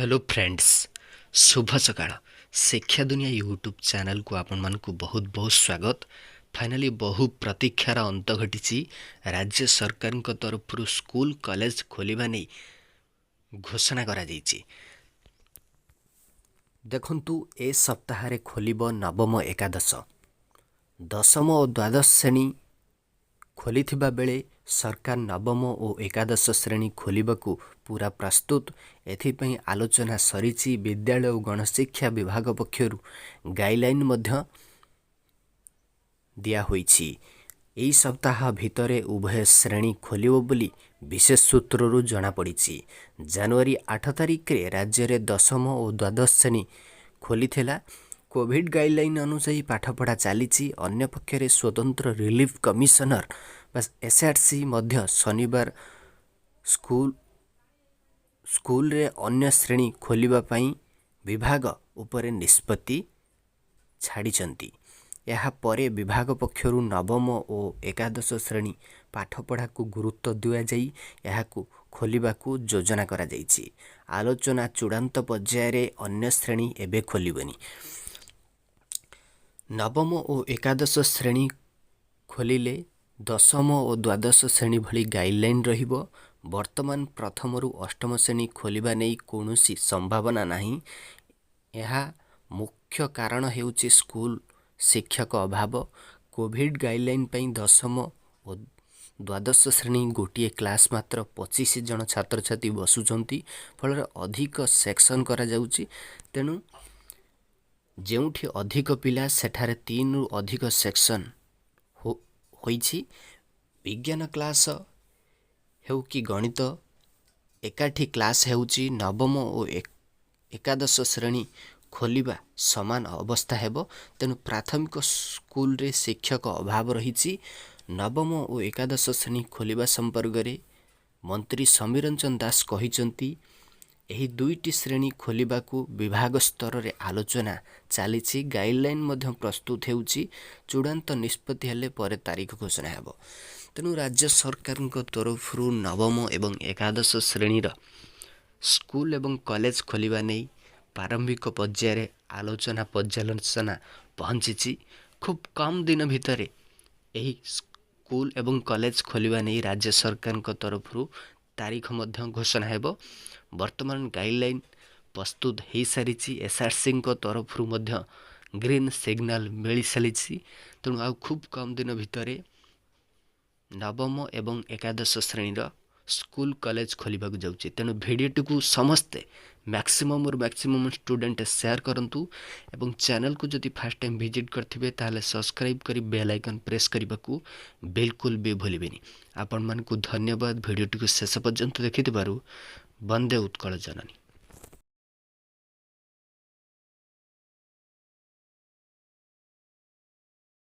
Hello friends, शुभ सकाळ। शिक्षा दुनिया यूट्यूब चैनल को आपण मानकु बहुत बहुत स्वागत। फाइनली बहु प्रतीक्षार अंत घटी। राज्य सरकार तरफ स्कूल कॉलेज खोलिबा नै घोषणा करा जायछि। देखंतु ए सप्ताह रे खोलिबो नवम एकादश, दशम और द्वादश श्रेणी खोलिथिबा बेले सरकार नवम और एकादश श्रेणी खोलिबाकू पूरा प्रस्तुत। एथिपई आलोचना सरीची। विद्यालय और गणशिक्षा विभाग पक्षरु गाइडलाइन मध्य दिया होईछि। एई सप्ताह भितरे उभय श्रेणी खोलिबो बोली विशेष सूत्ररु जना पड़िछि। जनवरी 8 तारिख रे राज्य रे दशम और द्वादश श्रेणी खोलिथिला। कोविड गाइडलाइन अनुसार पाठपढ़ा चली। अन्य पक्षरे स्वतंत्र रिलीफ कमिशनर एसआरसी मध्य शनिवार स्कूल रे अन्य श्रेणी खोलिबा पई विभाग उपरे निष्पत्ति छाड़िचंती। यहाँ परे विभाग पक्षरु नवम और एकादश श्रेणी पाठपढ़ा को गुरुत्व दिया जाई याकू खोलिबाकू योजना करा जायछि। आलोचना चूड़ांत पर्याय रे अन्य श्रेणी एबे खोलिबनी। नवम और एकादश श्रेणी खोलिले दशम और द्वादश श्रेणी भली गाइडलाइन रहिबो। वर्तमान प्रथम रु अष्टम श्रेणी खोलिबा नै कोनोसी संभावना नाही। यह मुख्य कारण हेउछि स्कूल शिक्षक अभाव। कोविड गाइडलाइन पई दशम और द्वादश श्रेणी गोटे क्लास मात्र 25 जन छात्र छात्री बसुचंती। फल अधिक सेक्शन करा जाउछि। तेणु जेउठी अधिक पिला सेठारे 3 रु अधिक सेक्शन होईछि। विज्ञान क्लास हेउ कि गणित एकाठी क्लास हेउछि। नवम और एकादश श्रेणी खोलिबा समान अवस्था हेबो। तेणु प्राथमिक स्कूल रे शिक्षक अभाव रहिछि। नवम और एकादश श्रेणी खोलिबा संपर्क रे मंत्री समीरंजन दास कहिचंती एही दुईटी श्रेणी खोलिबाकू विभाग स्तर रे आलोचना चली। गाइडलाइन मध्य प्रस्तुत हेउछि। चूड़ांत निष्पत्ति हेले परे तारीख घोषणा हेबो। तेणु राज्य सरकार तरफ नवम एवं एकादश श्रेणी स्कूल एवं कॉलेज खोलिबा नै प्रारंभिक पर्याय रे आलोचना पर्यालोचना पहुंची। खूब कम दिन भितर एही स्कूल एवं कॉलेज खोलिबा नै राज्य सरकार तरफ तारीख मध्य घोषणा हेबो। वर्तमान गाइडलाइन प्रस्तुत हो सारी। एसआरसी तरफ ग्रीन सिग्नल मिल सारी। तेणु आ खूब कम दिन भितर नवम एवं एकादश श्रेणी स्कूल कॉलेज खोलिबाकू जाउछि। तेणु भिडियोटी को समस्ते मैक्सिमम स्टूडेंट शेयर करंतु एवं चैनल को जदि फर्स्ट टाइम विजिट करथिबे ताले सब्सक्राइब करी बेल आइकन प्रेस करबाकू बिल्कुल भी भूलिबेनी। आपण मानकू धन्यवाद। भिडियोटी को शेष पर्यंत देखिथिबारु। वंदे उत्कल जननी।